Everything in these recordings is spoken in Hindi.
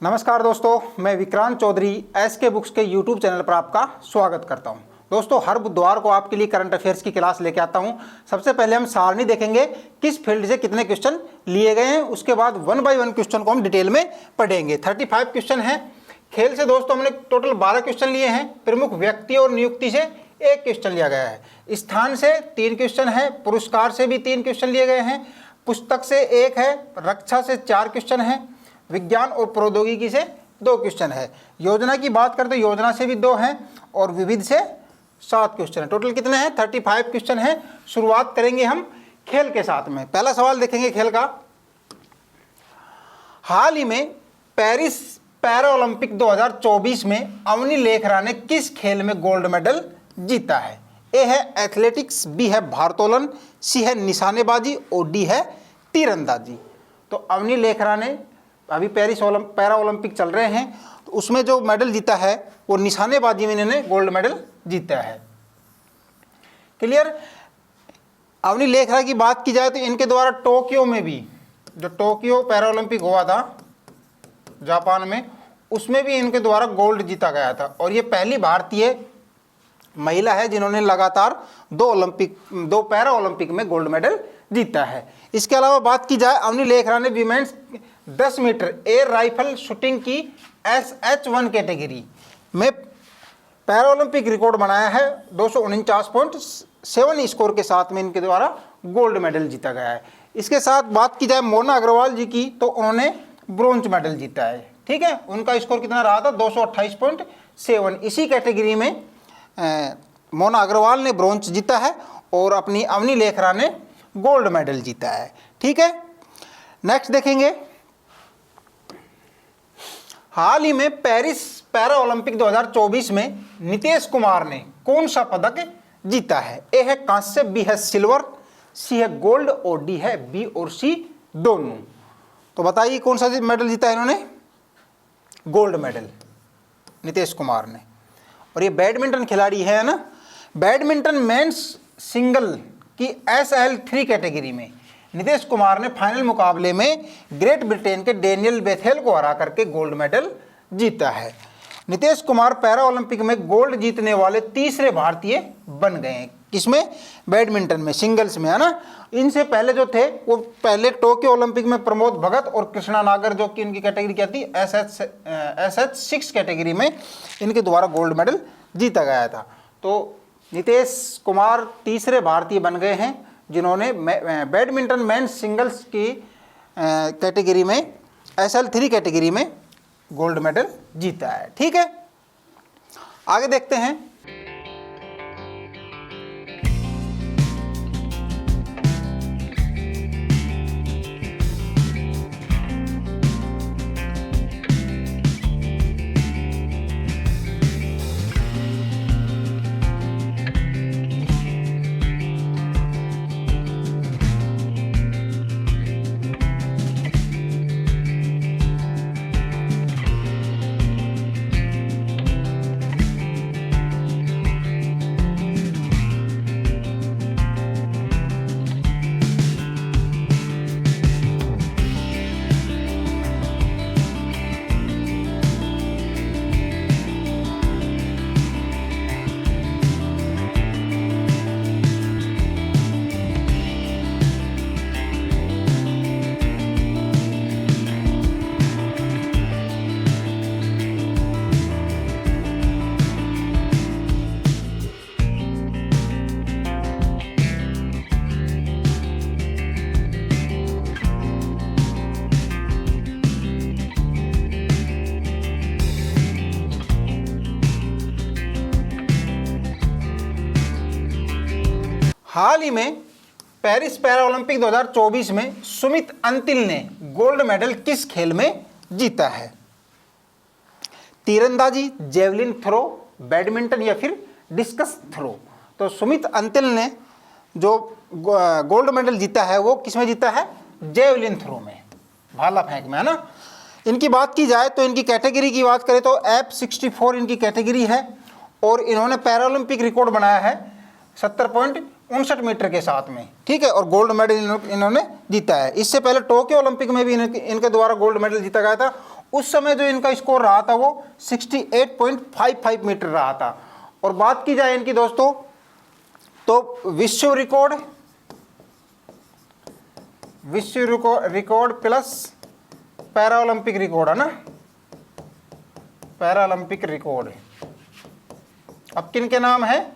नमस्कार दोस्तों, मैं विक्रांत चौधरी एसके बुक्स के यूट्यूब चैनल पर आपका स्वागत करता हूं। दोस्तों, हर बुधवार को आपके लिए करंट अफेयर्स की क्लास लेके आता हूं। सबसे पहले हम सारणी देखेंगे, किस फील्ड से कितने क्वेश्चन लिए गए हैं। उसके बाद 1 बाय 1 क्वेश्चन को हम डिटेल में पढ़ेंगे। 35 क्वेश्चन हैं। खेल से दोस्तों हमने टोटल 12 क्वेश्चन लिए हैं। प्रमुख व्यक्ति और नियुक्ति से 1 क्वेश्चन लिया गया है। स्थान से 3 क्वेश्चन है। पुरस्कार से भी 3 क्वेश्चन लिए गए हैं। पुस्तक से 1 है। रक्षा से 4 क्वेश्चन है। विज्ञान और प्रौद्योगिकी से 2 क्वेश्चन है। योजना की बात करें तो योजना से भी 2 हैं और विविध से 7 क्वेश्चन है। टोटल कितने हैं? 35 क्वेश्चन हैं। शुरुआत करेंगे हम खेल के साथ में। पहला सवाल देखेंगे खेल का। हाल ही में पेरिस पैरा ओलंपिक 2024 में अवनी लेखरा ने किस खेल में गोल्ड मेडल जीता है? ए है एथलेटिक्स, बी है भारोत्तोलन, सी है निशानेबाजी और डी है तीरंदाजी। तो अवनी लेखरा ने अभी पेरिस पैरा ओलंपिक चल रहे हैं, तो उसमें जो मेडल जीता है वो निशानेबाजी में इन्होंने गोल्ड मेडल जीता है। क्लियर। अवनी लेखरा की बात की जाए तो इनके द्वारा टोक्यो में भी, जो टोक्यो पैरा ओलंपिक हुआ था जापान में, उसमें भी इनके द्वारा गोल्ड जीता गया था। और ये पहली भारतीय महिला है जिन्होंने लगातार 2 पैरा ओलंपिक में गोल्ड मेडल जीता है। इसके अलावा बात की जाए, अवनी लेखरा ने women's 10 metre air rifle shooting की SH1 कैटेगरी में पैरा ओलंपिक रिकॉर्ड बनाया है। 249.7 स्कोर के साथ में इनके द्वारा गोल्ड मेडल जीता गया है। इसके साथ बात की जाए मोना अग्रवाल जी की, तो उन्होंने ब्रोंज मेडल जीता है। ठीक है, उनका स्कोर कितना रहा था? 228.7। इसी कैटेगरी में मोना अग्रवाल ने ब्रोंज जीता है और अपनी अवनी लेखरा ने गोल्ड मेडल जीता है। ठीक है, नेक्स्ट देखेंगे। हाल ही में पेरिस पैरा ओलंपिक 2024 में नितेश कुमार ने कौन सा पदक जीता है? ए है कांस्य, बी है सिल्वर, सी है गोल्ड और डी है बी और सी दोनों। तो बताइए कौन सा मेडल जीता है इन्होंने? गोल्ड मेडल नितेश कुमार ने। और ये बैडमिंटन खिलाड़ी है ना। बैडमिंटन मेंस सिंगल की SL3 कैटेगरी में नितेश कुमार ने फाइनल मुकाबले में ग्रेट ब्रिटेन के डेनियल बेथेल को हरा करके गोल्ड मेडल जीता है। नितेश कुमार पैरा ओलंपिक में गोल्ड जीतने वाले तीसरे भारतीय बन गए हैं। किसमें? बैडमिंटन में, सिंगल्स में, है ना। इनसे पहले जो थे वो पहले टोक्यो ओलंपिक में प्रमोद भगत और कृष्णा नागर, जो कि इनकी कैटेगरी क्या थी, SH6 कैटेगरी में इनके द्वारा गोल्ड मेडल जीता गया था। तो नितेश कुमार तीसरे भारतीय बन गए हैं जिन्होंने बैडमिंटन मेंस सिंगल्स की कैटेगरी में, SL3 कैटेगरी में गोल्ड मेडल जीता है। ठीक है, आगे देखते हैं। हाल ही में पेरिस पैरा ओलंपिक 2024 में सुमित अंतिल ने गोल्ड मेडल किस खेल में जीता है? तीरंदाजी, जेवलिन थ्रो, बैडमिंटन या फिर डिस्कस थ्रो। तो सुमित अंतिल ने जो गोल्ड मेडल जीता है वो किस में जीता है? जेवलिन थ्रो में, भाला फेंक में, है ना। इनकी बात की जाए तो इनकी कैटेगरी की बात करें तो F64 इनकी कैटेगरी है और इन्होंने पैरा ओलंपिक रिकॉर्ड बनाया है 70.59 मीटर के साथ में। ठीक है, और गोल्ड मेडल इन्होंने जीता है। इससे पहले टोक्यो ओलंपिक में भी इनके द्वारा गोल्ड मेडल जीता गया था। उस समय जो इनका स्कोर रहा था वो 68.55 मीटर रहा था। और बात की जाए इनकी दोस्तों तो विश्व record plus para Olympic record है ना, पैरा ओलंपिक रिकॉर्ड अब किन के नाम है,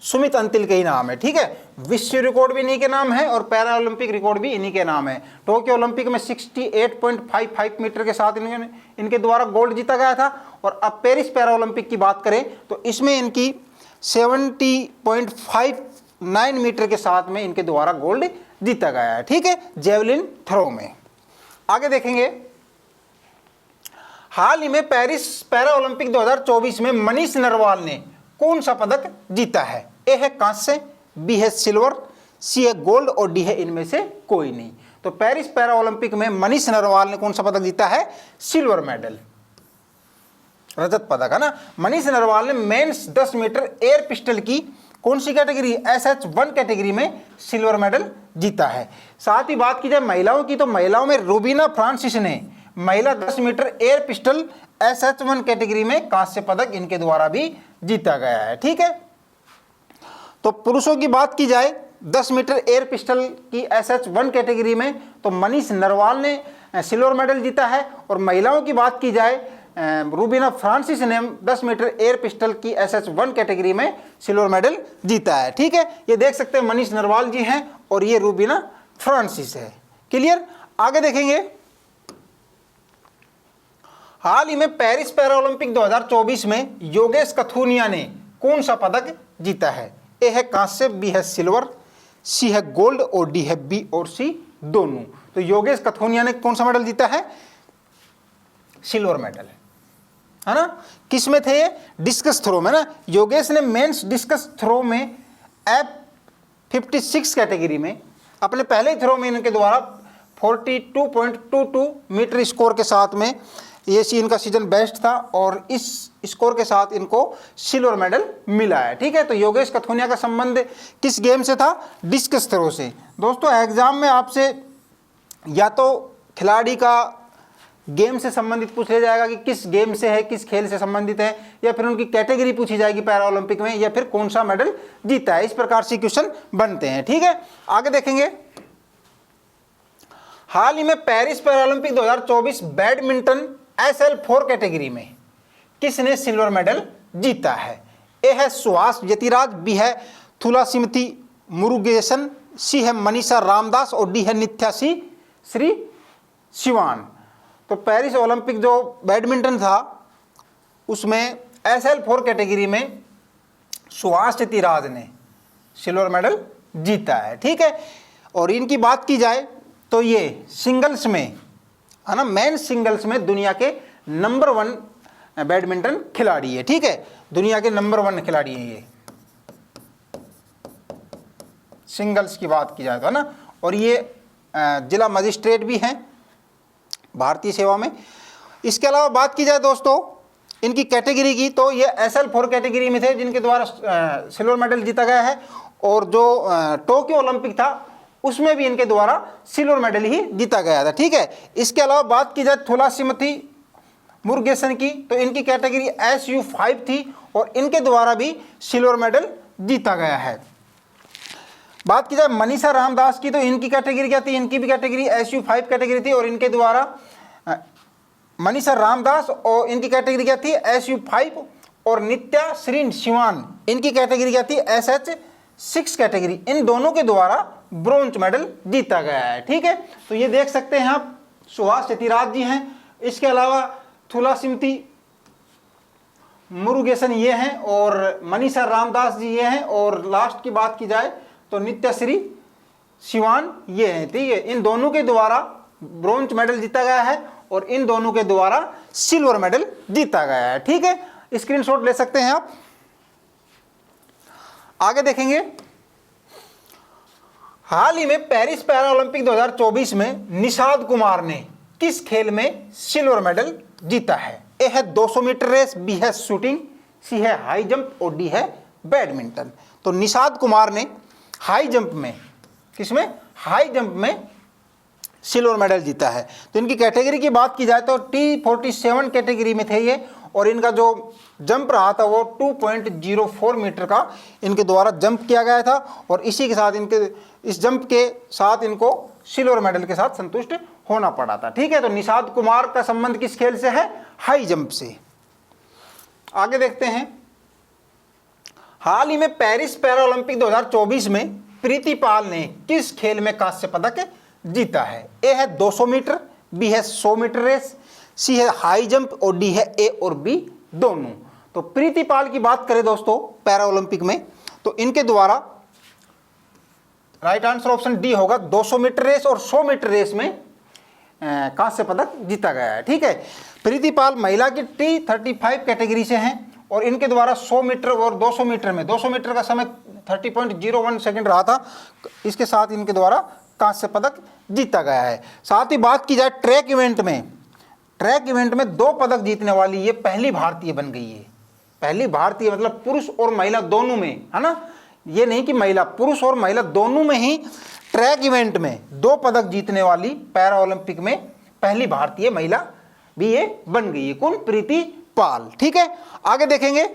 सुमित अंतिल के ही नाम है। ठीक है, विश्व रिकॉर्ड भी इन्हीं के नाम है और पैरा ओलंपिक रिकॉर्ड भी इन्हीं के नाम है। टोक्यो ओलंपिक में 68.55 मीटर के साथ इनके द्वारा गोल्ड जीता गया था। और अब पेरिस पैरा ओलंपिक की बात करें तो इसमें इनकी 70.59 मीटर के साथ में इनके द्वारा गोल्ड जीता गया है। ठीक है, जेवलिन थ्रो में। आगे देखेंगे, हाल ही में पेरिस पैरा ओलंपिक 2024 में मनीष नरवाल ने कौन सा पदक जीता है? ए है कांस्य, बी है सिल्वर, सी है गोल्ड और डी है इनमें से कोई नहीं। तो पेरिस पैरा ओलंपिक में मनीष नरवाल ने कौन सा पदक जीता है? सिल्वर मेडल, रजत पदक है ना। मनीष नरवाल ने मेंस 10 मीटर एयर पिस्टल की कौन सी कैटेगरी, SH1 कैटेगरी में सिल्वर मेडल जीता है। साथ ही बात की जाए महिलाओं की तो महिलाओं में रूबीना फ्रांसिस ने महिला 10 metre air pistol SH1 category में कांस्य पदक इनके द्वारा भी जीता गया है। ठीक है, तो पुरुषों की बात की जाए 10 मीटर एयर पिस्टल की SH1 कैटेगरी में तो मनीष नरवाल ने सिल्वर मेडल जीता है। और महिलाओं की बात की जाए रूबीना फ्रांसिस ने 10 मीटर एयर पिस्टल की SH1 कैटेगरी में सिल्वर मेडल जीता है। ठीक है, ये देख सकते हैं मनीष नरवाल जी हैं और ये रूबीना फ्रांसिस है। क्लियर। आगे देखेंगे, हाल ही में पेरिस पैरा ओलंपिक 2024 में योगेश कथुनिया ने कौन सा पदक जीता है? ए है कांस्य, बी है सिल्वर, सी है गोल्ड और डी है बी और सी दोनों। तो योगेश कथुनिया ने कौन सा मेडल जीता है? सिल्वर मेडल है ना। किस में थे ये? डिस्कस थ्रो में ना। योगेश ने मेंस डिस्कस थ्रो में F56 कैटेगरी में अपने पहले थ्रो में इनके द्वारा 42.22 मीटर स्कोर के साथ में ये इनका सीजन बेस्ट था और इस स्कोर के साथ इनको सिल्वर मेडल मिला है। ठीक है, तो योगेश कथुनिया का संबंध किस गेम से था? डिस्कस थ्रो से। दोस्तों एग्जाम में आपसे या तो खिलाड़ी का गेम से संबंधित पूछ लिया जाएगा कि किस गेम से है, किस खेल से संबंधित है, या फिर उनकी कैटेगरी पूछी जाएगी पैरा ओलंपिक में, या फिर कौन सा मेडल जीता है। इस प्रकार से क्वेश्चन बनते हैं। ठीक है, आगे देखेंगे, हाल ही में Paris para Olympic 2024 badminton SL4 category में किसने सिल्वर मेडल जीता है? ए है सुहास यतिराज, बी है थुलासिमथी मुरुगेसन, सी है मनीषा रामदास और डी है नित्यासी श्री शिवान। तो पेरिस ओलंपिक जो बैडमिंटन था उसमें SL4 कैटेगरी में सुहास यतिराज ने सिल्वर मेडल जीता है। ठीक है, और इनकी बात की जाए तो ये सिंगल्स में है ना, मेन सिंगल्स में दुनिया के नंबर 1 बैडमिंटन खिलाड़ी है। ठीक है, दुनिया के नंबर 1 खिलाड़ी है ये, सिंगल्स की बात की जाए तो है ना। और ये जिला मजिस्ट्रेट भी हैं भारतीय सेवा में। इसके अलावा बात की जाए दोस्तों इनकी कैटेगरी की तो ये SL4 कैटेगरी में थे जिनके द्वारा सिल्वर मेडल जीता गया है। और जो टोक्यो ओलंपिक था उसमें भी इनके द्वारा सिल्वर मेडल ही जीता गया था। ठीक है, इसके अलावा बात की जाए थुलासिमथी मुरुगेसन की तो इनकी कैटेगरी SU5 थी और इनके द्वारा भी सिल्वर मेडल जीता गया है। बात की जाए मनीषा रामदास की तो इनकी कैटेगरी क्या थी? इनकी भी कैटेगरी SU5 कैटेगरी थी और इनके द्वारा मनीषा रामदास और इनकी कैटेगरी क्या थी? SU5। और नित्या श्री शिवान इनकी कैटेगरी क्या थी? SH6 category. इन दोनों के द्वारा ब्रोंज मेडल जीता गया है। ठीक है, तो ये देख सकते हैं आप, सुहास यतिराज जी हैं, इसके अलावा थुलासिमथी मुरुगेसन ये हैं और मनीषा रामदास जी ये हैं, और लास्ट की बात की जाए तो नित्याश्री शिवान ये हैं। ठीक है, इन दोनों के द्वारा ब्रोंज मेडल जीता गया है और इन दोनों के द्वारा सिल्वर मेडल जीता गया है। ठीक है, स्क्रीनशॉट ले सकते हैं आप। आगे देखेंगे, हाल ही में पेरिस पैरा ओलंपिक 2024 में निषाद कुमार ने किस खेल में सिल्वर मेडल जीता है? ए है 200 मीटर रेस, बी है शूटिंग, सी है हाई जंप और डी है बैडमिंटन। तो निषाद कुमार ने हाई जंप में, किसमें? हाई जंप में सिल्वर मेडल जीता है। तो इनकी कैटेगरी की बात की जाए तो T47 कैटेगरी में थे ये, और इनका जो जंप रहा था वो 2.04 मीटर का इनके द्वारा जंप किया गया था, और इसी के साथ इनके इस जंप के साथ इनको सिल्वर मेडल के साथ संतुष्ट होना पड़ा था। ठीक है, तो निषाद कुमार का संबंध किस खेल से है? हाई जंप से। आगे देखते हैं, हाल ही में पेरिस पैरालंपिक 2024 में प्रीति पाल ने किस खेल में कांस्य पदक जीता है? ए है 200 मीटर, बी है 100 मीटर रेस, सी है हाई जंप, और डी है ए और बी दोनों। तो प्रीति पाल की बात करें दोस्तों पैरा ओलंपिक में, तो इनके द्वारा राइट आंसर ऑप्शन डी होगा, 200 मीटर रेस और 100 मीटर रेस में कांस्य पदक जीता गया है। ठीक है, प्रीति पाल महिला की T35 कैटेगरी से हैं, और इनके द्वारा 100 मीटर और 200 मीटर में 200 मीटर का समय 30.01 सेकंड रहा था, इसके साथ इनके द्वारा कांस्य पदक जीता गया है। साथ ही बात की जाए ट्रैक इवेंट में 2 पदक जीतने वाली ये पहली भारतीय बन गई है। पहली भारतीय मतलब पुरुष और महिला दोनों में, है ना, ये नहीं कि महिला, पुरुष और महिला दोनों में ही ट्रैक इवेंट में 2 पदक जीतने वाली पैरा ओलंपिक में पहली भारतीय महिला भी ये बन गई है। कौन? प्रीति पाल। ठीक है, आगे देखेंगे,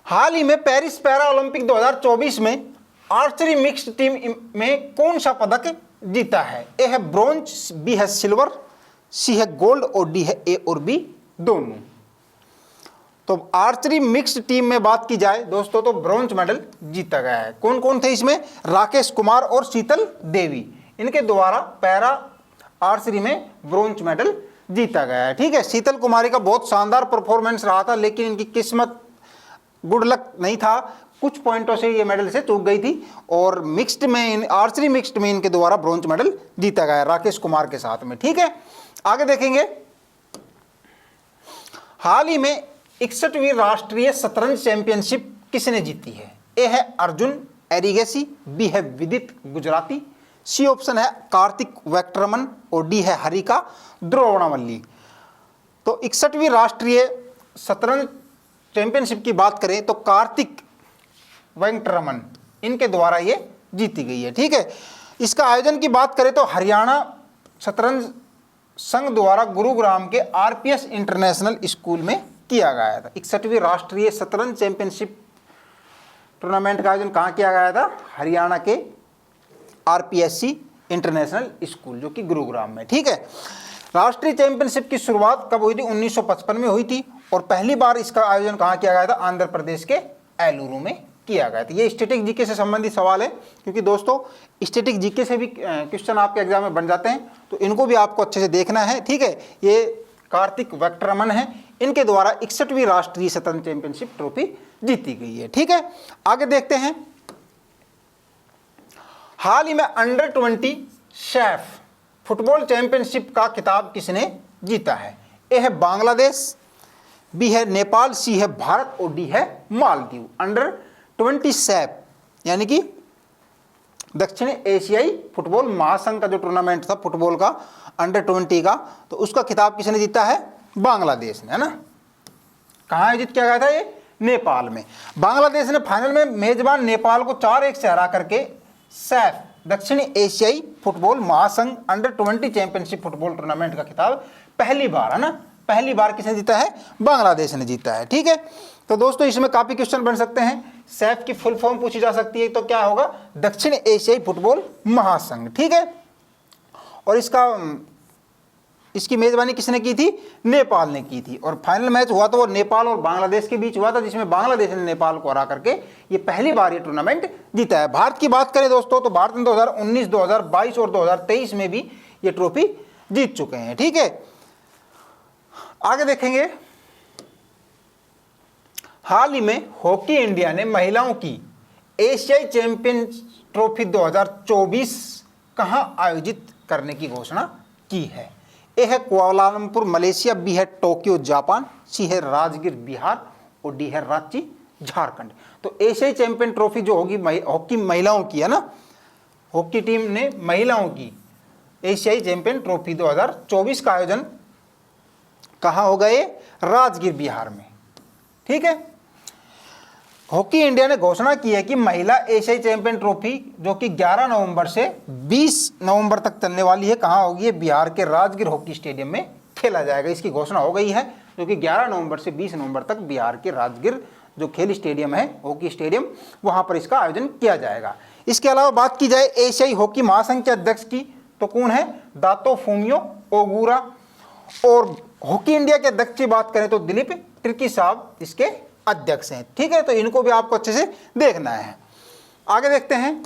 हाल ही में पेरिस पैरा ओलंपिक 2024 में आर्चरी मिक्स्ड टीम में कौन सा पदक जीता है? ए है ब्रॉन्ज, बी है सिल्वर, सी है गोल्ड, और डी है ए और बी दोनों। तो आर्चरी मिक्स्ड टीम में बात की जाए दोस्तों तो ब्रॉन्ज मेडल जीता गया है। कौन कौन थे इसमें? राकेश कुमार और शीतल देवी, इनके द्वारा पैरा आर्चरी में ब्रॉन्ज मेडल जीता गया है। ठीक है, शीतल कुमारी का बहुत शानदार परफॉर्मेंस रहा था, लेकिन इनकी किस्मत गुड लक नहीं था, कुछ पॉइंटों से ये मेडल से चूक गई थी, और मिक्स्ड में आर्चरी मिक्स्ड में इनके द्वारा ब्रॉन्ज मेडल जीता गया राकेश कुमार के साथ में। ठीक है, आगे देखेंगे, हाल ही में 61वीं राष्ट्रीय शतरंज चैंपियनशिप किसने जीती है? ए है अर्जुन एरिगेसी, बी है विदित गुजराती, सी ऑप्शन है कार्तिक वेंकटरमन, और डी है हरिका द्रोणावल्ली। तो 61वीं राष्ट्रीय शतरंज चैंपियनशिप की बात करें तो कार्तिक वेंकटरमन इनके द्वारा ये जीती गई है। ठीक है, इसका आयोजन की बात करें तो हरियाणा शतरंज संघ द्वारा गुरुग्राम के आरपीएस इंटरनेशनल स्कूल में किया गया था। 61वीं राष्ट्रीय शतरंज चैंपियनशिप टूर्नामेंट का आयोजन कहाँ किया गया था? हरियाणा के आरपीएससी इंटरनेशनल स्कूल जो कि गुरुग्राम में। ठीक है, राष्ट्रीय चैंपियनशिप की शुरुआत कब हुई थी? 1955 में हुई थी, और पहली बार इसका आयोजन कहाँ किया गया था? आंध्र प्रदेश के एलुरु में किया गया था। ये स्टैटिक जीके से संबंधित सवाल है, क्योंकि दोस्तों स्टैटिक जीके से भी क्वेश्चन आपके एग्जाम में बन जाते हैं, तो इनको भी आपको अच्छे से देखना है। ठीक है, ये कार्तिक वेंकटरमन है, इनके द्वारा 61वीं राष्ट्रीय शतरंज चैंपियनशिप ट्रॉफी जीती गई है। ठीक है, आगे देखते हैं, हाल ही में अंडर 20 सैफ फुटबॉल चैंपियनशिप का खिताब किसने जीता है? ए है बांग्लादेश, बी है नेपाल, सी है भारत, और डी है मालदीव। अंडर 20 सैफ यानी कि दक्षिण एशियाई फुटबॉल महासंघ का जो टूर्नामेंट था फुटबॉल का अंडर 20 का, तो उसका खिताब किसने जीता है? बांग्लादेश ने, है ना। कहाँ आयोजित किया गया था ये? नेपाल में। बांग्लादेश ने फाइनल में मेजबान नेपाल को 4-1 से हरा करके सैफ दक्षिण एशियाई फुटबॉल महासंघ अंडर 20 चैंपियनशिप फुटबॉल टूर्नामेंट का खिताब पहली बार, है ना, पहली बार किसने जीता है? बांग्लादेश ने जीता है। ठीक है, तो दोस्तों इसमें काफी क्वेश्चन बन सकते हैं। सैफ की फुल फॉर्म पूछी जा सकती है, तो क्या होगा? दक्षिण एशियाई फुटबॉल महासंघ। ठीक है, और इसकी मेजबानी किसने की थी? नेपाल ने की थी, और फाइनल मैच हुआ तो वो नेपाल और बांग्लादेश के बीच हुआ था, जिसमें बांग्लादेश ने नेपाल को हरा करके ये पहली बार ये टूर्नामेंट जीता है। भारत की बात करें दोस्तों तो भारत ने 2019, 2022 और 2023 में भी ये ट्रॉफी जीत चुके हैं। ठीक है, आगे देखेंगे, हाल ही में हॉकी इंडिया ने महिलाओं की एशियाई चैंपियन ट्रॉफी 2024 कहां आयोजित करने की घोषणा की है? ए है कुआलालंपुर मलेशिया, बी है टोक्यो जापान, सी है राजगीर बिहार, और डी है रांची झारखंड। तो एशियाई चैंपियन ट्रॉफी जो होगी हॉकी महिलाओं की, है ना, हॉकी टीम ने महिलाओं की एशियाई चैंपियन ट्रॉफी 2024 का आयोजन कहाँ होगा? ये राजगीर बिहार में। ठीक है, हॉकी इंडिया ने घोषणा की है कि महिला एशियाई चैंपियन ट्रॉफी जो कि 11 नवंबर से 20 नवंबर तक चलने वाली है, कहाँ होगी? ये बिहार के राजगीर हॉकी स्टेडियम में खेला जाएगा। इसकी घोषणा हो गई है, जो कि 11 नवंबर से 20 नवंबर तक बिहार के राजगीर जो खेल स्टेडियम है, हॉकी स्टेडियम, वहाँ पर इसका आयोजन किया जाएगा। इसके अलावा बात की जाए एशियाई हॉकी महासंघ के अध्यक्ष की, तो कौन है? Dato Fumio Ogura. और हॉकी इंडिया के अध्यक्ष की बात करें तो दिलीप तिर्की साहब इसके अध्यक्ष हैं। ठीक है, तो इनको भी आपको अच्छे से देखना है। आगे देखते हैं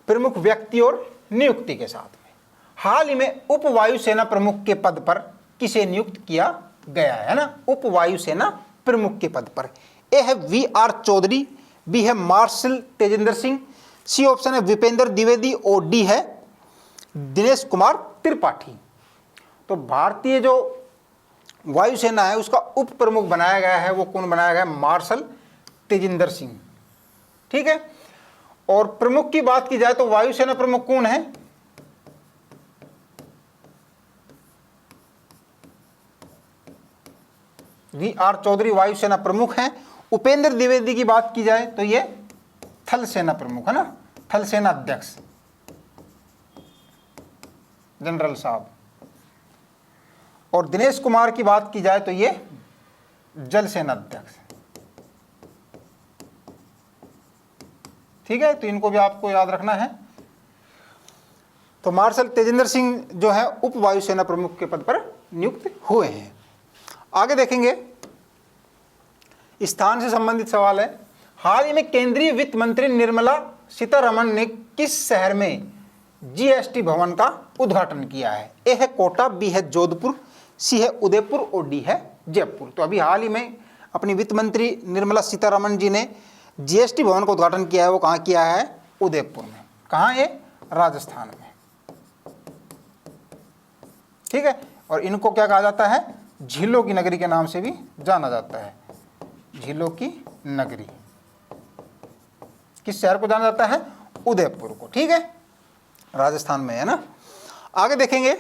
प्रमुख व्यक्ति और नियुक्ति के साथ में। हाल ही में उप वायुसेना प्रमुख के पद पर किसे नियुक्त किया गया है ना? उप वायुसेना प्रमुख के पद पर ए है VR चौधरी, बी है marshal Tejendra Singh, C option है विपेंद्र द्विवेदी और डी है दिनेश कुमार त्रिपाठी। तो भारतीय जो वायुसेना है उसका उप प्रमुख बनाया गया है, वो कौन बनाया गया है? मार्शल तेजिंदर सिंह। ठीक है, और प्रमुख की बात की जाए तो वायुसेना प्रमुख कौन है? VR चौधरी वायुसेना प्रमुख हैं। उपेंद्र द्विवेदी की बात की जाए तो ये थल सेना प्रमुख है ना, थल सेना अध्यक्ष जनरल साहब। और दिनेश कुमार की बात की जाए तो ये जल सेना अध्यक्ष। ठीक है, तो इनको भी आपको याद रखना है। तो मार्शल तेजेंद्र सिंह जो है उप वायुसेना प्रमुख के पद पर नियुक्त हुए हैं। आगे देखेंगे, स्थान से संबंधित सवाल है। हाल ही में केंद्रीय वित्त मंत्री निर्मला सीतारमण ने किस शहर में GST भवन का उद्घाटन किया है? ए है कोटा, बी है जोधपुर, सी है उदयपुर और डी है जयपुर। तो अभी हाल ही में अपनी वित्त मंत्री निर्मला सीतारमण जी ने GST भवन का उद्घाटन किया है। वो कहाँ किया है? उदयपुर में। कहाँ है? राजस्थान में। ठीक है, और इनको क्या कहा जाता है? झीलों की नगरी के नाम से भी जाना जाता है। झीलों की नगरी किस शहर को जाना जाता है? उदयपुर को। ठीक है, राजस्थान में है ना। आगे देखेंगे,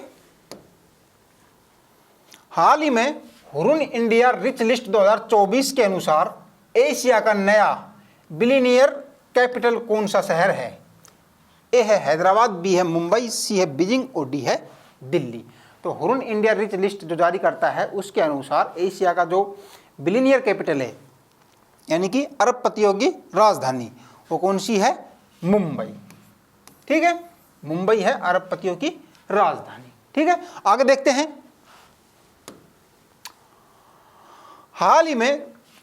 हाल ही में हुरुन इंडिया रिच लिस्ट 2024 के अनुसार एशिया का नया बिलियनियर कैपिटल कौन सा शहर है? ए है हैदराबाद, बी है मुंबई, सी है बीजिंग और डी है दिल्ली। तो हुरुन इंडिया रिच लिस्ट जो जारी करता है उसके अनुसार एशिया का जो बिलियनियर कैपिटल है, यानी कि अरबपतियों की राजधानी, वो कौन सी है? मुंबई। ठीक है, मुंबई है अरबपतियों की राजधानी। ठीक है, आगे देखते हैं, हाल ही में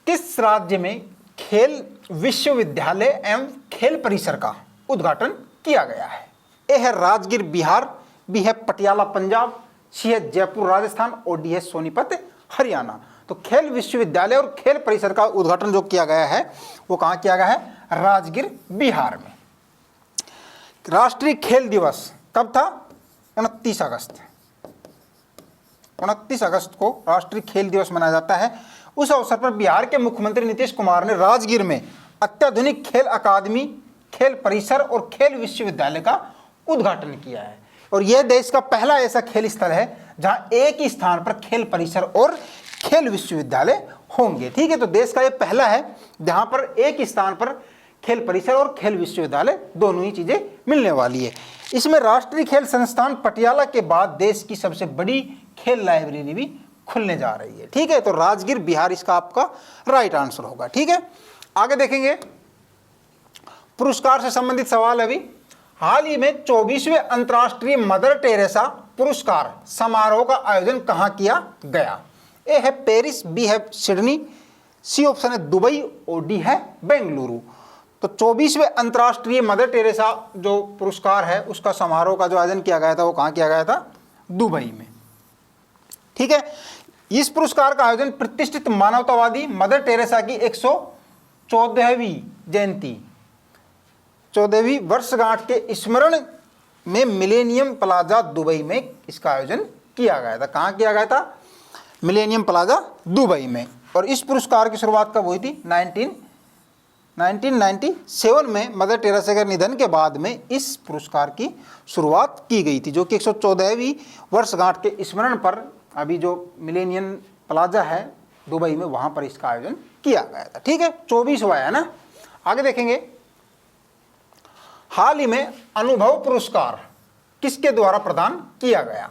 किस राज्य में खेल विश्वविद्यालय एवं खेल परिसर का उद्घाटन किया गया है? ए है राजगीर बिहार, बी है पटियाला पंजाब, सी है जयपुर राजस्थान और डी है सोनीपत हरियाणा। तो खेल विश्वविद्यालय और खेल परिसर का उद्घाटन जो किया गया है वो कहाँ किया गया है? राजगीर बिहार में। राष्ट्रीय खेल दिवस कब था? 29 अगस्त। 29 अगस्त को राष्ट्रीय खेल दिवस मनाया जाता है। उस अवसर पर बिहार के मुख्यमंत्री नीतीश कुमार ने राजगीर में अत्याधुनिक खेल अकादमी, खेल परिसर और खेल विश्वविद्यालय का उद्घाटन किया है। और यह देश का पहला ऐसा खेल स्थल है जहां एक ही स्थान पर खेल परिसर और खेल विश्वविद्यालय होंगे। ठीक है, तो देश का ये पहला है जहां पर एक ही स्थान पर खेल परिसर और खेल विश्वविद्यालय दोनों ही चीजें मिलने वाली है। इसमें राष्ट्रीय खेल संस्थान पटियाला के बाद देश की सबसे बड़ी खेल लाइब्रेरी भी खुलने जा रही है। ठीक है, तो राजगीर बिहार इसका आपका राइट आंसर होगा। ठीक है, आगे देखेंगे, पुरस्कार से संबंधित सवाल अभी। हाल ही में 24वें अंतर्राष्ट्रीय मदर टेरेसा पुरस्कार समारोह का आयोजन कहाँ किया गया? ए है पेरिस, बी है सिडनी, सी ऑप्शन है दुबई और डी है बेंगलुरु। तो 24वें अंतर्राष्ट्रीय मदर टेरेसा जो पुरस्कार है उसका समारोह का जो आयोजन किया गया था वो कहाँ किया गया था? दुबई में। ठीक है, इस पुरस्कार का आयोजन प्रतिष्ठित मानवतावादी मदर टेरेसा की 114वीं जयंती, 14वीं वर्षगांठ के स्मरण में मिलेनियम प्लाजा दुबई में इसका आयोजन किया गया था। कहाँ किया गया था? मिलेनियम प्लाजा दुबई में। और इस पुरस्कार की शुरुआत कब हुई थी? 1997 में मदर टेरेसा के निधन के बाद में इस पुरस्कार की शुरुआत की गई थी, जो कि 114वीं वर्षगांठ के स्मरण पर अभी जो मिलेनियम प्लाजा है दुबई में, वहां पर इसका आयोजन किया गया था। ठीक है, 24वां है ना। आगे देखेंगे, हाल ही में अनुभव पुरस्कार किसके द्वारा प्रदान किया गया?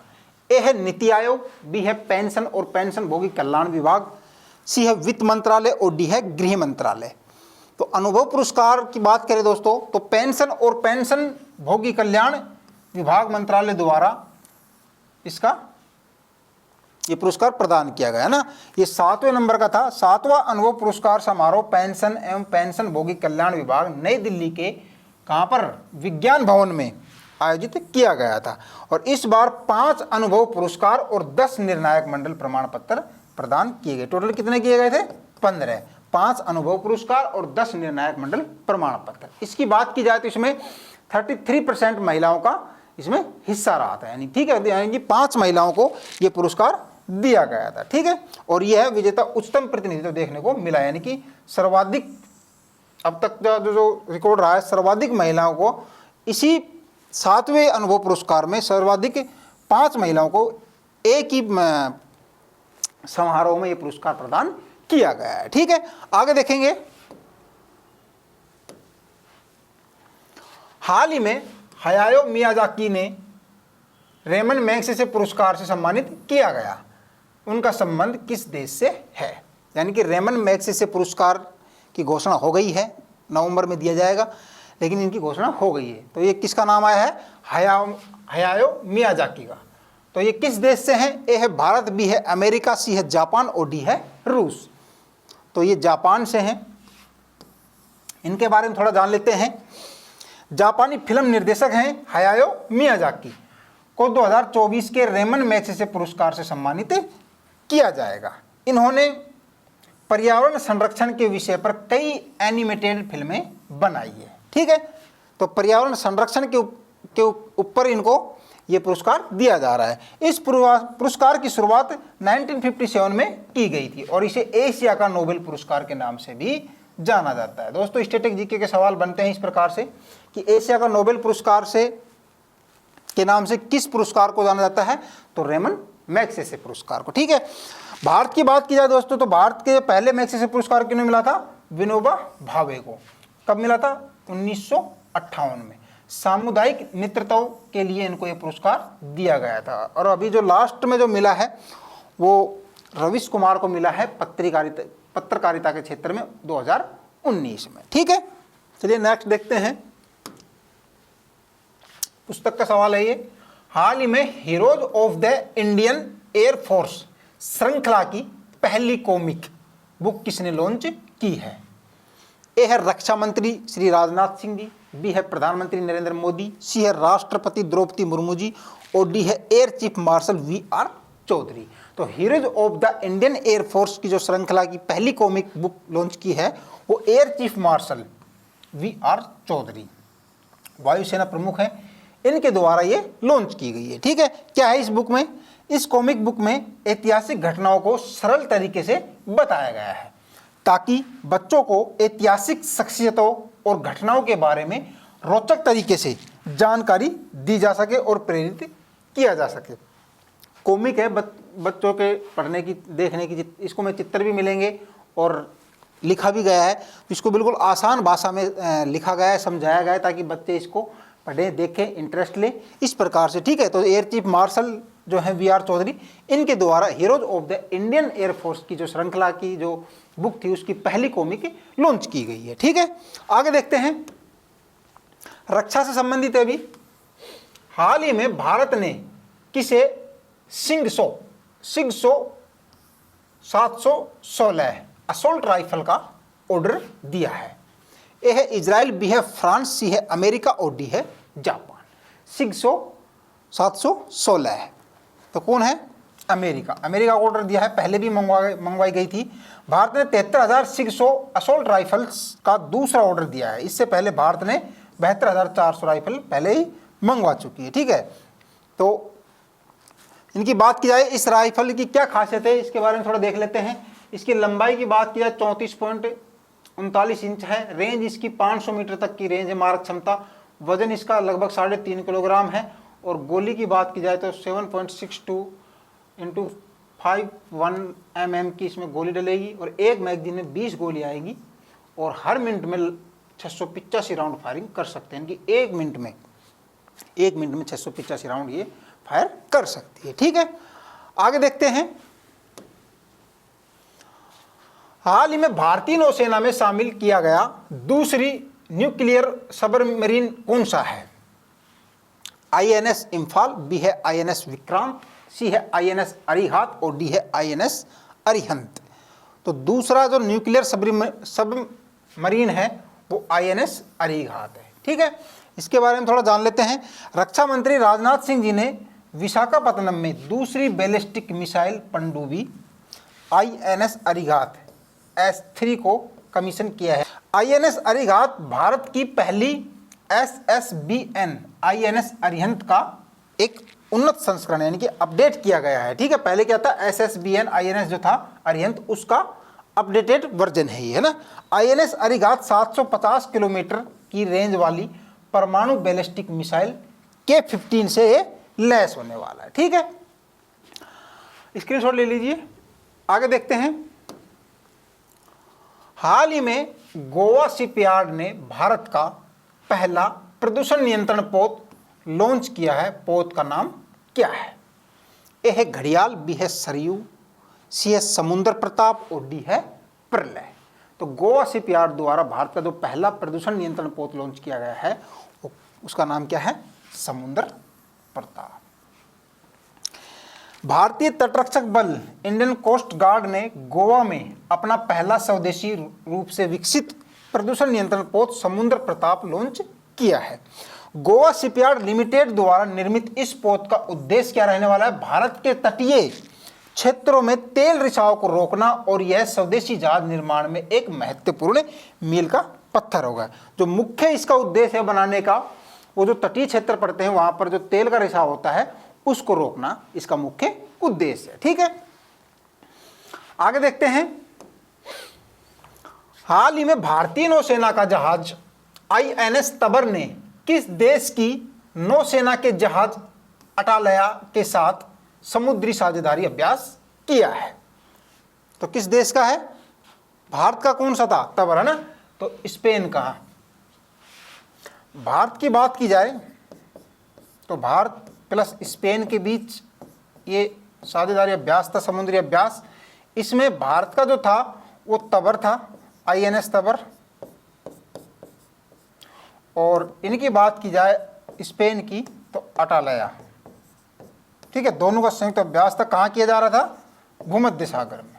ए है नीति आयोग, बी है पेंशन और पेंशनभोगी कल्याण विभाग, सी है वित्त मंत्रालय और डी है गृह मंत्रालय। तो अनुभव पुरस्कार की बात करें दोस्तों, तो पेंशन और पेंशनभोगी कल्याण विभाग मंत्रालय द्वारा इसका ये पुरस्कार प्रदान किया गया ना। ये 7वें नंबर का था। 7वां अनुभव पुरस्कार समारोह पेंशन एवं पेंशनभोगी कल्याण विभाग नई दिल्ली के कहाँ पर? विज्ञान भवन में आयोजित किया गया था। और इस बार 5 अनुभव पुरस्कार और 10 निर्णायक मंडल प्रमाण पत्र प्रदान किए गए। टोटल कितने किए गए थे? 15। 5 अनुभव पुरस्कार और 10 निर्णायक मंडल प्रमाण पत्र। इसकी बात की जाए तो इसमें 33% महिलाओं का इसमें हिस्सा रहा था, यानी ठीक है, यानी कि 5 महिलाओं को ये पुरस्कार दिया गया था। ठीक है, और यह है विजेता उच्चतम प्रतिनिधित्व देखने को मिला, यानी कि सर्वाधिक अब तक जो रिकॉर्ड रहा है, सर्वाधिक महिलाओं को इसी 7वें अनुभव पुरस्कार में सर्वाधिक 5 महिलाओं को एक ही समारोह में यह पुरस्कार प्रदान किया गया है। ठीक है, आगे देखेंगे, हाल ही में हयायो मियाजाकी ने रेमन मैग्सेसे पुरस्कार से सम्मानित किया गया। उनका संबंध किस देश से है? यानी कि रेमन मैग्सेसे पुरस्कार की घोषणा हो गई है, नवंबर में दिया जाएगा, लेकिन इनकी घोषणा हो गई है। तो ये किसका नाम आया है? हयायो मियाजाकी का। तो ये किस देश से हैं? ए है भारत, बी है अमेरिका, सी है जापान और डी है रूस। तो ये जापान से हैं। इनके बारे में थोड़ा जान लेते हैं। जापानी फिल्म निर्देशक हैं हयायो मियाजाकी, को 2024 के रेमन मैग्सेसे पुरस्कार से सम्मानित किया जाएगा। इन्होंने पर्यावरण संरक्षण के विषय पर कई एनिमेटेड फिल्में बनाई है। ठीक है, तो पर्यावरण संरक्षण के ऊपर इनको ये पुरस्कार दिया जा रहा है। इस पुरस्कार की शुरुआत 1957 में की गई थी और इसे एशिया का नोबेल पुरस्कार के नाम से भी जाना जाता है। दोस्तों, स्टैटिक जीके के सवाल बनते हैं इस प्रकार से कि एशिया का नोबेल पुरस्कार से के नाम से किस पुरस्कार को जाना जाता है? तो रेमन मैग्सेसे पुरस्कार को। ठीक है, भारत की बात की जाए दोस्तों, तो भारत के पहले मैग्सेसे पुरस्कार किन्हें मिला था? विनोबा भावे को। कब मिला था? 1958 में। सामुदायिक नेतृत्व के लिए इनको ये पुरस्कार दिया गया था। और अभी जो लास्ट में जो मिला है वो रवीश कुमार को मिला है पत्रकारिता के क्षेत्र में 2019 में। ठीक है, चलिए नेक्स्ट देखते हैं। पुस्तक का सवाल है ये, हाल ही में heroes of the Indian air force श्रृंखला की पहली कॉमिक बुक किसने लॉन्च की है? ए है रक्षा मंत्री श्री राजनाथ सिंह जी, बी है प्रधानमंत्री नरेंद्र मोदी, सी है राष्ट्रपति द्रौपदी मुर्मू जी और डी है air chief marshal VR. Chaudhari. तो heroes of the Indian air force की जो श्रृंखला की पहली कॉमिक बुक लॉन्च की है वो air chief marshal VR. Chaudhary, वायुसेना प्रमुख है, इनके द्वारा ये लॉन्च की गई है। ठीक है, क्या है इस बुक में? इस कॉमिक बुक में ऐतिहासिक घटनाओं को सरल तरीके से बताया गया है ताकि बच्चों को ऐतिहासिक शख्सियतों और घटनाओं के बारे में रोचक तरीके से जानकारी दी जा सके और प्रेरित किया जा सके। कॉमिक है, बच्चों के पढ़ने की, देखने की, इसको में चित्र भी मिलेंगे और लिखा भी गया है। इसको बिल्कुल आसान भाषा में लिखा गया है, समझाया गया है ताकि बच्चे इसको पढ़ें, देखें, इंटरेस्ट लें, इस प्रकार से। ठीक है, तो एयर चीफ मार्शल जो है वी.आर. चौधरी, इनके द्वारा heroes of the Indian air force की जो श्रृंखला की जो बुक थी उसकी पहली कॉमिक लॉन्च की गई है। ठीक है, आगे देखते हैं। रक्षा से संबंधित है अभी, हाल ही में भारत ने किसे सिंगसो 716 असोल्ट राइफल का ऑर्डर दिया है? ए है इजराइल, बी है फ्रांस, सी है अमेरिका और डी है जापान। 716 है तो कौन है? अमेरिका। अमेरिका को ऑर्डर दिया है, पहले भी मंगवाई गई थी। भारत ने 73,600 असोल्ट राइफल्स का दूसरा ऑर्डर दिया है। इससे पहले भारत ने 72,400 राइफल पहले ही मंगवा चुकी है। ठीक है, तो इनकी बात की जाए, इस राइफल की क्या खासियत है इसके बारे में थोड़ा देख लेते हैं। इसकी लंबाई की बात की जाए 34.39 इंच है। रेंज इसकी 500 मीटर तक की रेंज है, मारक क्षमता। वजन इसका लगभग 3.5 किलोग्राम है। और गोली की बात की जाए तो 7.62 × 0.51 mm की इसमें गोली डलेगी और एक मैगजीन में 20 गोली आएगी और हर मिनट में 685 राउंड फायरिंग कर सकते हैं कि एक मिनट में 685 राउंड ये फायर कर सकती है। ठीक है, आगे देखते हैं। हाल ही में भारतीय नौसेना में शामिल किया गया दूसरी न्यूक्लियर सबमरीन कौन सा है? INS इम्फाल, बी है INS विक्रांत, सी है INS अरिहंत और डी है INS अरिहंत। तो दूसरा जो न्यूक्लियर सबमरीन है वो INS अरिहंत है। ठीक है, इसके बारे में थोड़ा जान लेते हैं। रक्षा मंत्री राजनाथ सिंह जी ने विशाखापत्तनम में दूसरी बैलिस्टिक मिसाइल पनडुब्बी INS अरिहंत S3 को कमीशन किया है। INS अरिहंत भारत की पहली SSBN INS अरिहंत का एक उन्नत संस्करण यानी कि अपडेट किया गया है। ठीक है, पहले क्या था SSBN INS जो था अरिहंत, उसका अपडेटेड वर्जन है ये, है ना। INS अरिहंत 750 किलोमीटर की रेंज वाली परमाणु बैलिस्टिक मिसाइल K-15 से ये लैस होने वाला है। ठीक है, स्क्रीनशॉट ले लीजिए। आगे देखते हैं। हाल ही में गोवा शिपयार्ड ने भारत का पहला प्रदूषण नियंत्रण पोत लॉन्च किया है। पोत का नाम क्या है? ए है घड़ियाल, बी है सरयू, सी है समुद्र प्रताप और डी है प्रलय। तो गोवा शिपयार्ड द्वारा भारत का जो पहला प्रदूषण नियंत्रण पोत लॉन्च किया गया है उसका नाम क्या है? समुद्र प्रताप। भारतीय तटरक्षक बल इंडियन कोस्ट गार्ड ने गोवा में अपना पहला स्वदेशी रूप से विकसित प्रदूषण नियंत्रण पोत समुद्र प्रताप लॉन्च किया है। गोवा शिपयार्ड लिमिटेड द्वारा निर्मित इस पोत का उद्देश्य क्या रहने वाला है? भारत के तटीय क्षेत्रों में तेल रिसाव को रोकना और यह स्वदेशी जहाज निर्माण में एक महत्वपूर्ण मील का पत्थर होगा। जो मुख्य इसका उद्देश्य है बनाने का, वो जो तटीय क्षेत्र पड़ते हैं वहां पर जो तेल का रिसाव होता है उसको रोकना इसका मुख्य उद्देश्य है। ठीक है, आगे देखते हैं। हाल ही में भारतीय नौसेना का जहाज INS तबर ने किस देश की नौसेना के जहाज अटालया के साथ समुद्री साझेदारी अभ्यास किया है? तो किस देश का है? भारत का कौन सा था? तबर, है ना। तो स्पेन का। भारत की बात की जाए तो भारत प्लस स्पेन के बीच ये साझेदारी अभ्यास था, समुद्री अभ्यास। इसमें भारत का जो था वो तबर था, INS तबर, और इनकी बात की जाए स्पेन की तो अटालया। ठीक है, दोनों का संयुक्त अभ्यास था। कहाँ किया जा रहा था? भूमध्य सागर में।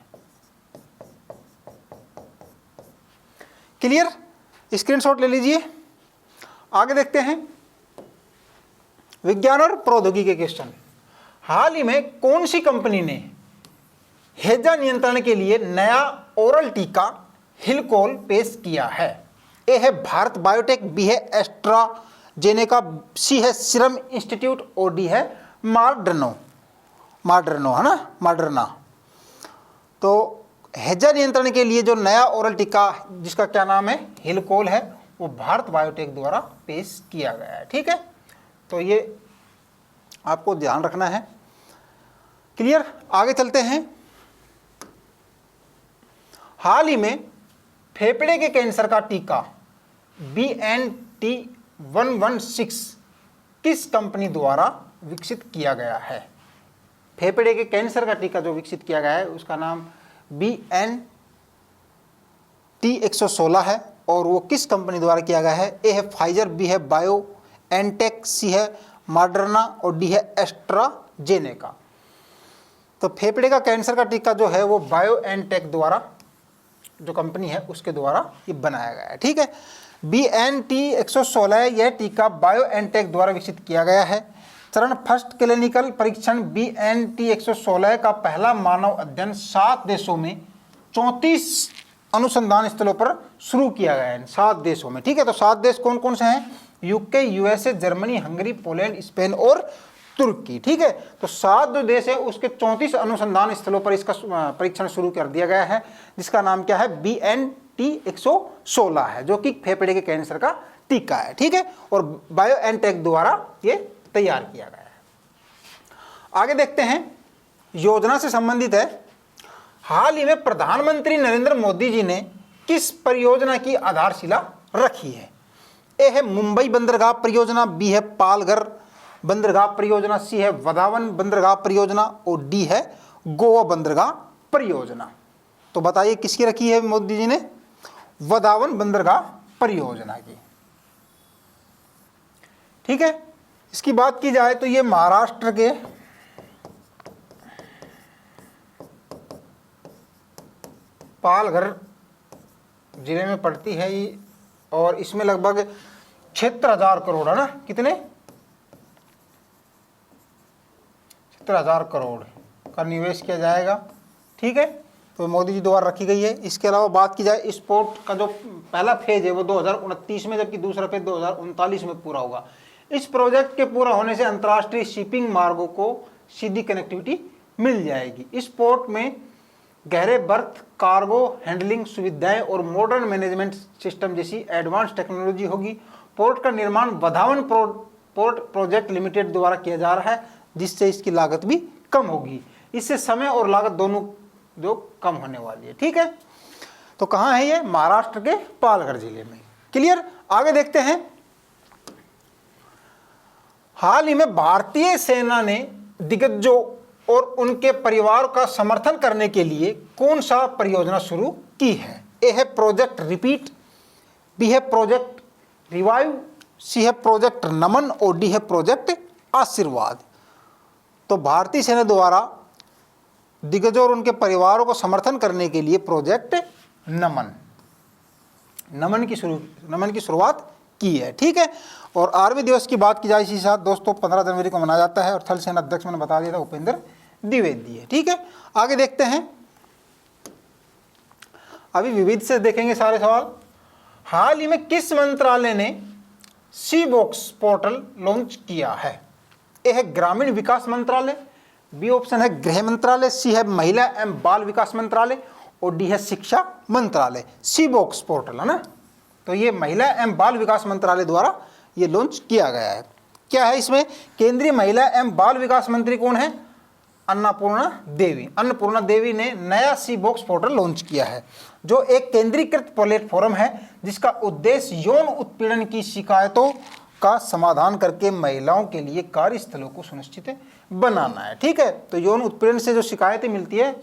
क्लियर? स्क्रीनशॉट ले लीजिए। आगे देखते हैं। विज्ञान और प्रौद्योगिकी के क्वेश्चन। हाल ही में कौन सी कंपनी ने हैजा नियंत्रण के लिए नया ओरल टीका हिलकोल पेश किया है? ए है भारत बायोटेक, बी है एस्ट्राजेनेका, सी है सीरम इंस्टीट्यूट और डी है मॉडर्ना, है ना, मॉडर्ना। तो हैजा नियंत्रण के लिए जो नया ओरल टीका जिसका क्या नाम है, हिलकोल है, वो भारत बायोटेक द्वारा पेश किया गया है। ठीक है, तो ये आपको ध्यान रखना है। क्लियर? आगे चलते हैं। हाल ही में फेफड़े के कैंसर का टीका BNT116 किस कंपनी द्वारा विकसित किया गया है? फेफड़े के कैंसर का टीका जो विकसित किया गया है उसका नाम BNT116 है और वो किस कंपनी द्वारा किया गया है? ए है फाइजर, बी है बायोएनटेक, सी है मॉडर्ना और डी है एस्ट्राजेनेका। तो फेफड़े का कैंसर का टीका जो है वो बायोएनटेक द्वारा, जो कंपनी है उसके द्वारा ये बनाया गया है। ठीक है, BNT116 यह टीका बायोएनटेक द्वारा विकसित किया गया है। चरण फर्स्ट क्लिनिकल परीक्षण BNT116 का पहला मानव अध्ययन 7 देशों में 34 अनुसंधान स्थलों पर शुरू किया गया है। 7 देशों में। ठीक है, तो 7 देश कौन कौन से हैं? UK, USA, Germany, Hungary, Poland, Spain और तुर्की। ठीक है, तो 7 जो देश है उसके 34 अनुसंधान स्थलों पर इसका परीक्षण शुरू कर दिया गया है, जिसका नाम क्या है? BNT116 है, जो कि फेफड़े के कैंसर का टीका है। ठीक है, और बायोएनटेक द्वारा ये तैयार किया गया है। आगे देखते हैं। योजना से संबंधित है। हाल ही में प्रधानमंत्री नरेंद्र मोदी जी ने किस परियोजना की आधारशिला रखी है? ए है मुंबई बंदरगाह परियोजना, बी है पालघर बंदरगाह परियोजना, सी है वधावन बंदरगाह परियोजना और डी है गोवा बंदरगाह परियोजना। तो बताइए किसकी रखी है मोदी जी ने? वधावन बंदरगाह परियोजना की। ठीक है, इसकी बात की जाए तो ये महाराष्ट्र के पालघर जिले में पड़ती है ये, और इसमें लगभग 76,000 करोड़ है ना, कितने 76,000 करोड़ का निवेश किया जाएगा। ठीक है, तो मोदी जी द्वारा रखी गई है। इसके अलावा बात की जाए इस पोर्ट का जो पहला फेज है वो 2029 में, जबकि दूसरा फेज 2039 में पूरा होगा। इस प्रोजेक्ट के पूरा होने से अंतर्राष्ट्रीय शिपिंग मार्गों को सीधी कनेक्टिविटी मिल जाएगी। इस पोर्ट में गहरे बर्थ, कार्गो हैंडलिंग सुविधाएं और मॉडर्न मैनेजमेंट सिस्टम जैसी एडवांस टेक्नोलॉजी होगी। पोर्ट का निर्माण वधावन पोर्ट प्रोजेक्ट लिमिटेड द्वारा किया जा रहा है, जिससे इसकी लागत भी कम होगी। इससे समय और लागत दोनों जो कम होने वाली है। ठीक है, तो कहाँ है ये? महाराष्ट्र के पालघर जिले में। क्लियर? आगे देखते हैं। हाल ही में भारतीय सेना ने दिग्गजों और उनके परिवार का समर्थन करने के लिए कौन सा परियोजना शुरू की है? ए है प्रोजेक्ट रिपीट, बी है प्रोजेक्ट रिवाइव, सी है प्रोजेक्ट नमन और डी है प्रोजेक्ट आशीर्वाद। तो भारतीय सेना द्वारा दिग्गजों और उनके परिवारों को समर्थन करने के लिए प्रोजेक्ट नमन की शुरुआत की है। ठीक है, और आर्मी दिवस की बात की जाए इसी साथ दोस्तों 15 जनवरी को मनाया जाता है, और थल सेना अध्यक्ष मैंने बता दिया था उपेंद्र द्विवेदी है। ठीक है, आगे देखते हैं। अभी विविध से देखेंगे सारे सवाल। हाल ही में किस मंत्रालय ने सी बॉक्स पोर्टल लॉन्च किया है? ए है ग्रामीण विकास मंत्रालय, बी ऑप्शन है गृह मंत्रालय, सी है महिला एवं बाल विकास मंत्रालय और डी है शिक्षा मंत्रालय। सी बॉक्स पोर्टल है ना, तो ये महिला एवं बाल विकास मंत्रालय द्वारा ये लॉन्च किया गया है। क्या है इसमें? केंद्रीय महिला एवं बाल विकास मंत्री कौन है? अन्नपूर्णा देवी। अन्नपूर्णा देवी ने नया सी बॉक्स पोर्टल लॉन्च किया है, जो एक केंद्रीकृत प्लेटफॉर्म है जिसका उद्देश्य यौन उत्पीड़न की शिकायतों का समाधान करके महिलाओं के लिए कार्यस्थलों को सुनिश्चित बनाना है। ठीक है, तो यौन उत्पीड़न से जो शिकायतें मिलती है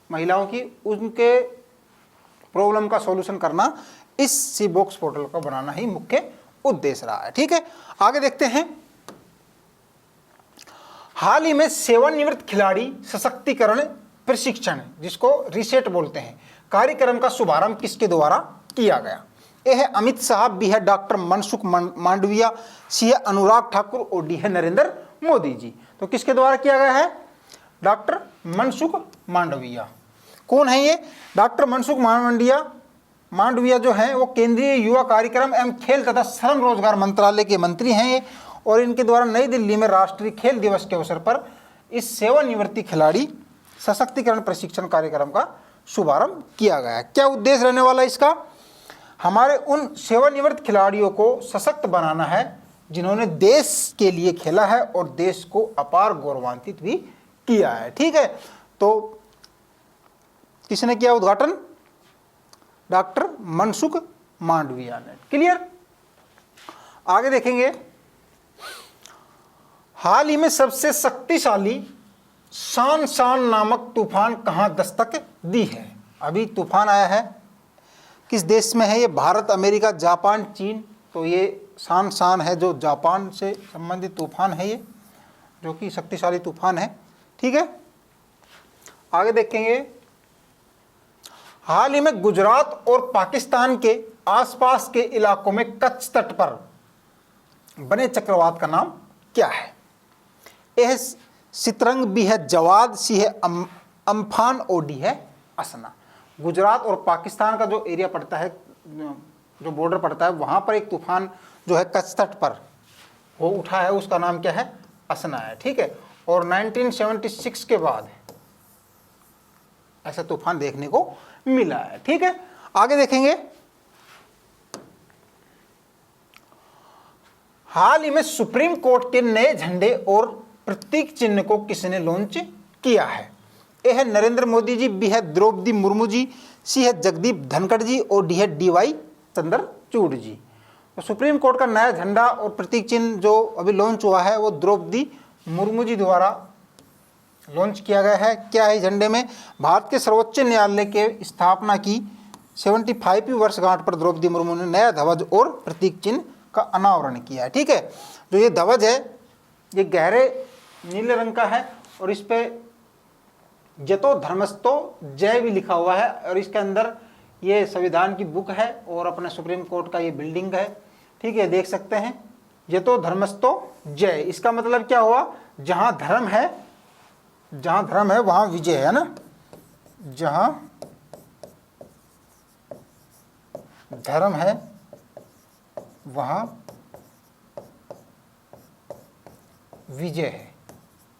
महिलाओं की, उनके प्रॉब्लम का सॉल्यूशन करना इस सी बॉक्स पोर्टल का बनाना ही मुख्य उद्देश्य रहा है। ठीक है, आगे देखते हैं। हाल ही में सेवानिवृत्त खिलाड़ी सशक्तिकरण प्रशिक्षण, जिसको रीसेट बोलते हैं, कार्यक्रम का शुभारंभ किसके द्वारा किया गया? ए है अमित शाह, बी है डॉक्टर मनसुख मांडविया, सी है अनुराग ठाकुर और डी है नरेंद्र मोदी जी। तो किसके द्वारा किया गया है? डॉक्टर मनसुख मांडविया। कौन है ये? डॉक्टर मनसुख मांडविया जो है वो केंद्रीय युवा कार्यक्रम एवं खेल तथा श्रम रोजगार मंत्रालय के मंत्री हैं ये, और इनके द्वारा नई दिल्ली में राष्ट्रीय खेल दिवस के अवसर पर इस सेवानिवृत्ति खिलाड़ी सशक्तिकरण प्रशिक्षण कार्यक्रम का शुभारंभ किया गया है। क्या उद्देश्य रहने वाला इसका? हमारे उन सेवानिवृत्त खिलाड़ियों को सशक्त बनाना है जिन्होंने देश के लिए खेला है और देश को अपार गौरवान्वित भी किया है। ठीक है, तो किसने किया उद्घाटन? डॉक्टर मनसुख मांडविया ने। क्लियर? आगे देखेंगे। हाल ही में सबसे शक्तिशाली शान नामक तूफान कहां दस्तक दी है? अभी तूफान आया है, किस देश में है ये? भारत, अमेरिका, जापान, चीन। तो ये शान है जो जापान से संबंधित तूफान है ये, जो कि शक्तिशाली तूफान है। ठीक है, आगे देखेंगे। हाल ही में गुजरात और पाकिस्तान के आसपास के इलाकों में कच्छ तट पर बने चक्रवात का नाम क्या है? ए है सितरंग, बी है जवाद, सी है अम्फान और डी है असना। गुजरात और पाकिस्तान का जो एरिया पड़ता है, जो बॉर्डर पड़ता है, वहाँ पर एक तूफान जो है कच्छ तट पर वो उठा है, उसका नाम क्या है? असना है। ठीक है, और 1976 के बाद ऐसा तूफान देखने को मिला है। ठीक है, आगे देखेंगे। हाल ही में सुप्रीम कोर्ट के नए झंडे और प्रतीक चिन्ह को किसने लॉन्च किया है? ए है नरेंद्र मोदी जी, बी है द्रौपदी मुर्मू जी, सी है जगदीप धनखड़ जी और डी है DY चंद्रचूड़ जी। तो सुप्रीम कोर्ट का नया झंडा और प्रतीक चिन्ह जो अभी लॉन्च हुआ है वो द्रौपदी मुर्मू जी द्वारा लॉन्च किया गया है। क्या है झंडे में? भारत के सर्वोच्च न्यायालय के स्थापना की 75वीं वर्षगांठ पर द्रौपदी मुर्मू ने नया ध्वज और प्रतीक चिन्ह का अनावरण किया है। ठीक है, जो ये ध्वज है ये गहरे नीले रंग का है और इस पे जतो धर्मस्थो जय भी लिखा हुआ है और इसके अंदर ये संविधान की बुक है और अपने सुप्रीम कोर्ट का ये बिल्डिंग है। ठीक है, देख सकते हैं जतो धर्मस्थो जय, इसका मतलब क्या हुआ? जहां धर्म है वहां विजय है ना, जहां धर्म है वहां विजय है।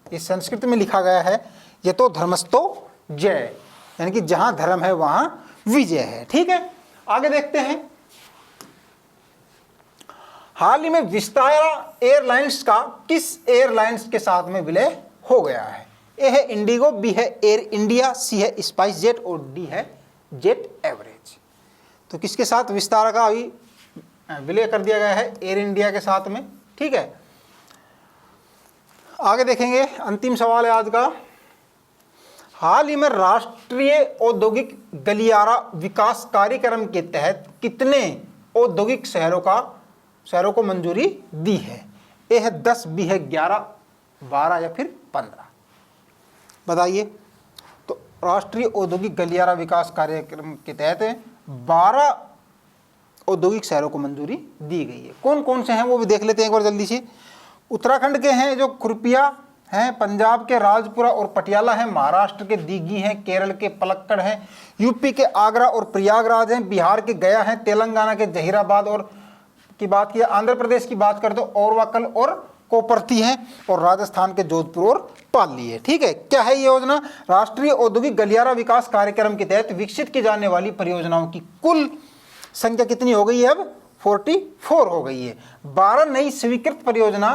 इस संस्कृत में लिखा गया है ये तो धर्मस्थो जय, यानी कि जहां धर्म है वहां विजय है। ठीक है, आगे देखते हैं। हाल ही में विस्तारा एयरलाइंस का किस एयरलाइंस के साथ में विलय हो गया है? ए है इंडिगो, बी है एयर इंडिया, सी है स्पाइस जेट और डी है जेट एवरेज। तो किसके साथ विस्तारा का अभी विलय कर दिया गया है? एयर इंडिया के साथ में। ठीक है, आगे देखेंगे। अंतिम सवाल है आज का। हाल ही में राष्ट्रीय औद्योगिक गलियारा विकास कार्यक्रम के तहत कितने औद्योगिक शहरों को मंजूरी दी है? ए है 10, बी है 11, 12 या फिर 15? बताइए। तो राष्ट्रीय औद्योगिक गलियारा विकास कार्यक्रम के तहत 12 औद्योगिक शहरों को मंजूरी दी गई है। कौन कौन से हैं वो भी देख लेते हैं एक बार जल्दी से। उत्तराखंड के हैं जो खुरपिया हैं, पंजाब के राजपुरा और पटियाला हैं, महाराष्ट्र के दीघी हैं, केरल के पलक्कड़ हैं, यूपी के आगरा और प्रयागराज हैं, बिहार के गया हैं, तेलंगाना के जहीराबाद और की बात की, आंध्र प्रदेश की बात करें तो औरवाकल और कोपरती हैं और राजस्थान के जोधपुर और पाली है। ठीक है, क्या है ये योजना? राष्ट्रीय औद्योगिक गलियारा विकास कार्यक्रम के तहत विकसित की जाने वाली परियोजनाओं की कुल संख्या कितनी हो गई है? अब 44 हो गई है। 12 नई स्वीकृत परियोजना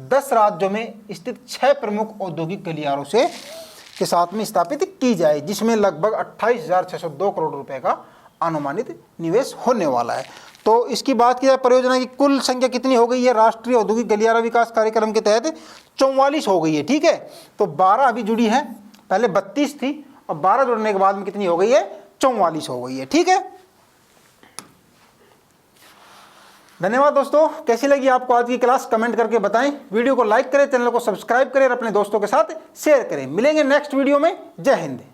10 राज्यों में स्थित 6 प्रमुख औद्योगिक गलियारों से के साथ में स्थापित की जाए, जिसमें लगभग 28,602 करोड़ रुपए का अनुमानित निवेश होने वाला है। तो इसकी बात की जाए परियोजना की कुल संख्या कितनी हो गई है? राष्ट्रीय औद्योगिक गलियारा विकास कार्यक्रम के तहत 44 हो गई है। ठीक है, तो 12 अभी जुड़ी है, पहले 32 थी और 12 जुड़ने के बाद में कितनी हो गई है? 44 हो गई है। ठीक है, धन्यवाद दोस्तों। कैसी लगी आपको आज की क्लास कमेंट करके बताएं। वीडियो को लाइक करें, चैनल को सब्सक्राइब करें और अपने दोस्तों के साथ शेयर करें। मिलेंगे नेक्स्ट वीडियो में। जय हिंद।